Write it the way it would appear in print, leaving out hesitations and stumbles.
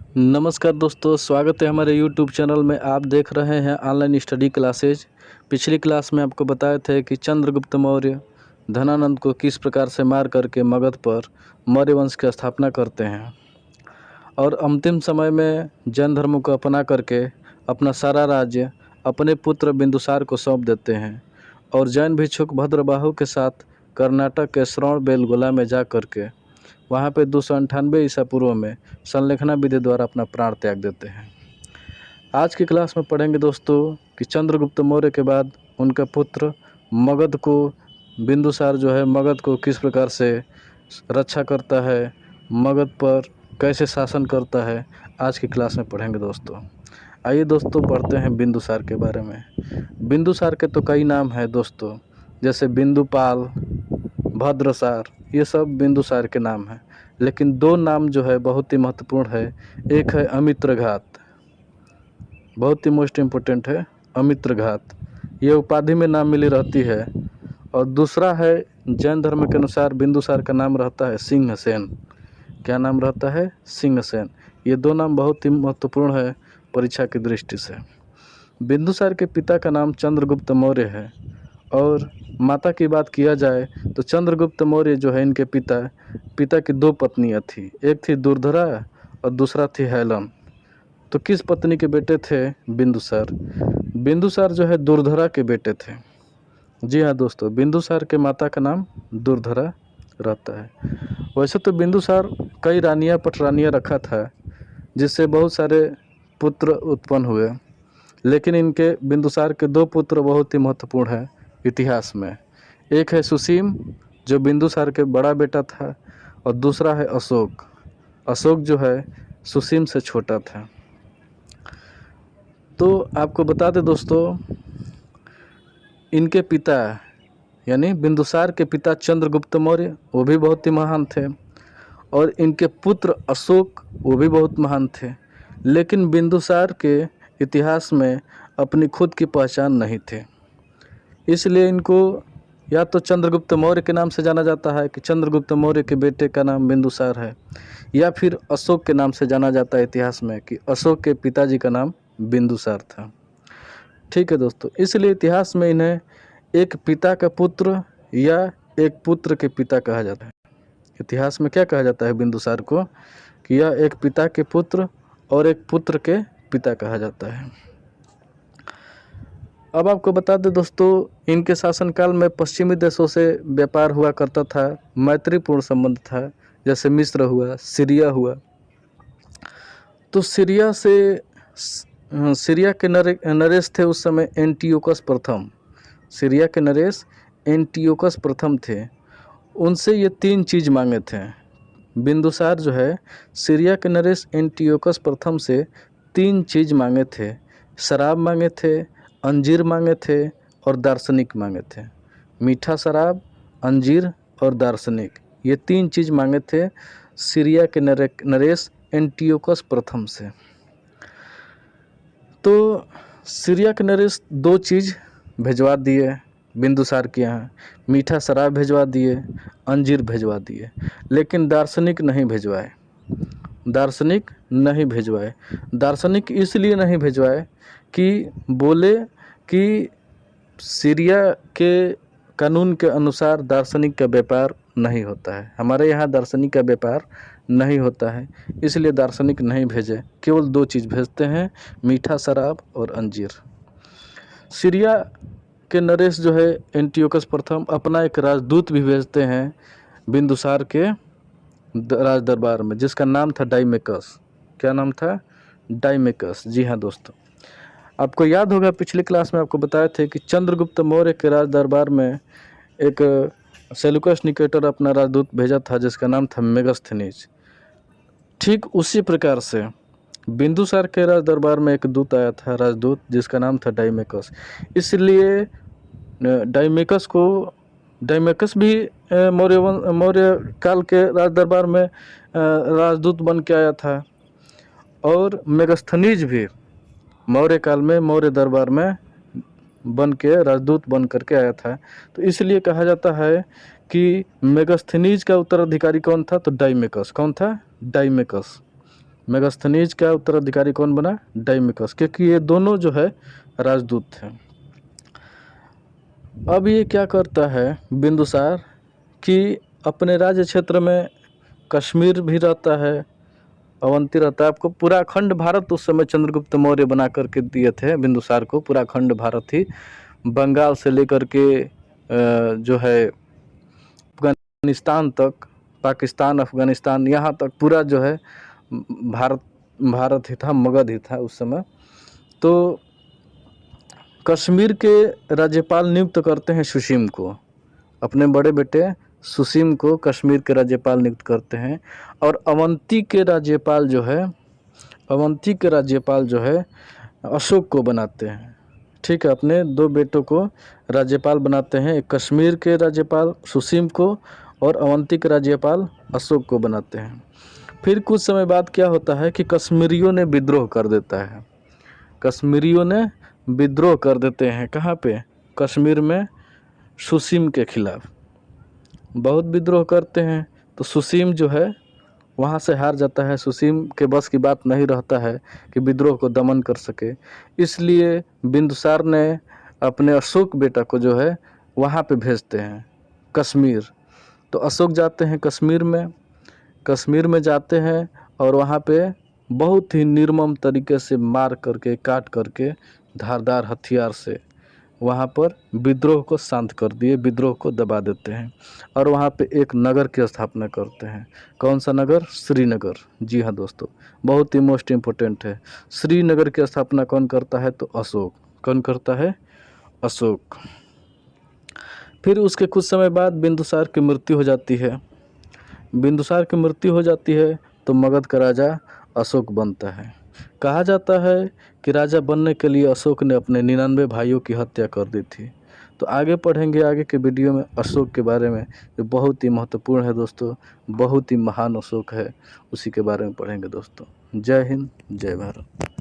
नमस्कार दोस्तों, स्वागत है हमारे यूट्यूब चैनल में। आप देख रहे हैं ऑनलाइन स्टडी क्लासेज। पिछली क्लास में आपको बताए थे कि चंद्रगुप्त मौर्य धनानंद को किस प्रकार से मार करके मगध पर मौर्य वंश की स्थापना करते हैं और अंतिम समय में जैन धर्म को अपना करके अपना सारा राज्य अपने पुत्र बिंदुसार को सौंप देते हैं और जैन भिक्षुक भद्रबाहु के साथ कर्नाटक के श्रवणबेलगोला में जा करके वहाँ पे 298 ईसा पूर्व में संलेखना विधि द्वारा अपना प्राण त्याग देते हैं। आज की क्लास में पढ़ेंगे दोस्तों कि चंद्रगुप्त मौर्य के बाद उनका पुत्र मगध को बिंदुसार जो है मगध को किस प्रकार से रक्षा करता है, मगध पर कैसे शासन करता है, आज की क्लास में पढ़ेंगे दोस्तों। आइए दोस्तों पढ़ते हैं बिंदुसार के बारे में। बिंदुसार के तो कई नाम हैं दोस्तों, जैसे बिंदुपाल, भद्रसार, ये सब बिंदुसार के नाम हैं। लेकिन दो नाम जो है बहुत ही महत्वपूर्ण है। एक है अमित्रघात, बहुत ही मोस्ट इम्पोर्टेंट है अमित्रघात, ये उपाधि में नाम मिली रहती है। और दूसरा है जैन धर्म के अनुसार बिंदुसार का नाम रहता है सिंहसेन। क्या नाम रहता है? सिंहसेन। ये दो नाम बहुत ही महत्वपूर्ण है परीक्षा की दृष्टि से। बिंदुसार के पिता का नाम चंद्रगुप्त मौर्य है और माता की बात किया जाए तो चंद्रगुप्त मौर्य जो है इनके पिता की दो पत्नियां थी, एक थी दुर्धरा और दूसरा थी हेलन। तो किस पत्नी के बेटे थे बिंदुसार? बिंदुसार जो है दुर्धरा के बेटे थे। जी हाँ दोस्तों, बिंदुसार के माता का नाम दुर्धरा रहता है। वैसे तो बिंदुसार कई रानियां पटरानियां रखा था जिससे बहुत सारे पुत्र उत्पन्न हुए, लेकिन इनके बिंदुसार के दो पुत्र बहुत ही महत्वपूर्ण हैं इतिहास में। एक है सुसीम जो बिंदुसार के बड़ा बेटा था और दूसरा है अशोक। अशोक जो है सुसीम से छोटा था। तो आपको बता दें दोस्तों, इनके पिता यानी बिंदुसार के पिता चंद्रगुप्त मौर्य वो भी बहुत ही महान थे और इनके पुत्र अशोक वो भी बहुत महान थे, लेकिन बिंदुसार के इतिहास में अपनी खुद की पहचान नहीं थे। इसलिए इनको या तो चंद्रगुप्त मौर्य के नाम से जाना जाता है कि चंद्रगुप्त मौर्य के बेटे का नाम बिंदुसार है, या फिर अशोक के नाम से जाना जाता है इतिहास में कि अशोक के पिताजी का नाम बिंदुसार था। ठीक है दोस्तों, इसलिए इतिहास में इन्हें एक पिता का पुत्र या एक पुत्र के पिता कहा जाता है। इतिहास में क्या कहा जाता है बिंदुसार को कि यह एक पिता के पुत्र और एक पुत्र के पिता कहा जाता है। अब आपको बता दें दोस्तों, इनके शासनकाल में पश्चिमी देशों से व्यापार हुआ करता था, मैत्रीपूर्ण संबंध था, जैसे मिस्र हुआ, सीरिया हुआ। तो सीरिया के नरेश थे उस समय एंटियोकस प्रथम। सीरिया के नरेश एंटियोकस प्रथम थे। उनसे ये तीन चीज़ मांगे थे। बिंदुसार जो है सीरिया के नरेश एंटियोकस प्रथम से तीन चीज़ मांगे थे। शराब मांगे थे, अंजीर मांगे थे और दार्शनिक मांगे थे। मीठा शराब, अंजीर और दार्शनिक, ये तीन चीज़ मांगे थे सीरिया के नरेश एंटियोकस प्रथम से। तो सीरिया के नरेश दो चीज़ भिजवा दिए बिंदुसार के यहाँ, मीठा शराब भिजवा दिए, अंजीर भिजवा दिए, लेकिन दार्शनिक नहीं भिजवाए। दार्शनिक नहीं भिजवाए। दार्शनिक इसलिए नहीं भिजवाए कि बोले कि सीरिया के कानून के अनुसार दार्शनिक का व्यापार नहीं होता है, हमारे यहाँ दार्शनिक का व्यापार नहीं होता है, इसलिए दार्शनिक नहीं भेजे। केवल दो चीज़ भेजते हैं, मीठा शराब और अंजीर। सीरिया के नरेश जो है एंटियोकस प्रथम अपना एक राजदूत भी भेजते हैं बिंदुसार के राज दरबार में, जिसका नाम था डाइमेकस। क्या नाम था? डाइमेकस। जी हाँ दोस्तों, आपको याद होगा पिछली क्लास में आपको बताए थे कि चंद्रगुप्त मौर्य के राज दरबार में एक सेल्यूकस निकेटर अपना राजदूत भेजा था जिसका नाम था मेगास्थनीज। ठीक उसी प्रकार से बिंदुसार के राज दरबार में एक दूत आया था, राजदूत, जिसका नाम था डाइमेकस। इसलिए डाइमेकस भी मौर्य काल के राज दरबार में राजदूत बन के आया था और मेगास्थनीज भी मौर्य काल में मौर्य दरबार में बन के राजदूत बन करके आया था। तो इसलिए कहा जाता है कि मेगास्थनीज का उत्तराधिकारी कौन था? तो डाइमेकस। कौन था? डाइमेकस। मेगास्थनीज का उत्तराधिकारी कौन बना? डाइमिकस, क्योंकि ये दोनों जो है राजदूत थे। अब ये क्या करता है बिंदुसार कि अपने राज्य क्षेत्र में कश्मीर भी रहता है, अवंती रहता है। आपको पूरा अखंड भारत उस समय चंद्रगुप्त मौर्य बना करके दिए थे बिंदुसार को, पूरा अखंड भारत ही, बंगाल से लेकर के जो है अफगानिस्तान तक, पाकिस्तान, अफगानिस्तान, यहाँ तक पूरा जो है भारत ही था, मगध ही था उस समय। तो कश्मीर के राज्यपाल नियुक्त करते हैं सुसीम को, अपने बड़े बेटे सुसीम को कश्मीर के राज्यपाल नियुक्त करते हैं। और अवंती के राज्यपाल जो है अशोक को बनाते हैं। ठीक है, अपने 2 बेटों को राज्यपाल बनाते हैं, एक कश्मीर के राज्यपाल सुसीम को और अवंती के राज्यपाल अशोक को बनाते हैं। फिर कुछ समय बाद क्या होता है कि कश्मीरियों ने विद्रोह कर देता है। कश्मीरियों ने विद्रोह कर देते हैं, कहाँ पे? कश्मीर में सुसीम के खिलाफ बहुत विद्रोह करते हैं। तो सुसीम जो है वहाँ से हार जाता है। सुसीम के बस की बात नहीं रहता है कि विद्रोह को दमन कर सके, इसलिए बिंदुसार ने अपने अशोक बेटा को जो है वहाँ पे भेजते हैं कश्मीर। तो अशोक जाते हैं कश्मीर में जाते हैं और वहाँ पे बहुत ही निर्मम तरीके से मार करके, काट करके, धारदार हथियार से वहाँ पर विद्रोह को शांत कर दिए, विद्रोह को दबा देते हैं और वहाँ पे एक नगर की स्थापना करते हैं। कौन सा नगर? श्रीनगर। जी हाँ दोस्तों, बहुत ही मोस्ट इम्पोर्टेंट है। श्रीनगर की स्थापना कौन करता है? तो अशोक। कौन करता है? अशोक। फिर उसके कुछ समय बाद बिंदुसार की मृत्यु हो जाती है। बिंदुसार की मृत्यु हो जाती है तो मगध का राजा अशोक बनता है। कहा जाता है कि राजा बनने के लिए अशोक ने अपने 99 भाइयों की हत्या कर दी थी। तो आगे पढ़ेंगे आगे के वीडियो में अशोक के बारे में, जो बहुत ही महत्वपूर्ण है दोस्तों, बहुत ही महान अशोक है, उसी के बारे में पढ़ेंगे दोस्तों। जय हिंद, जय भारत।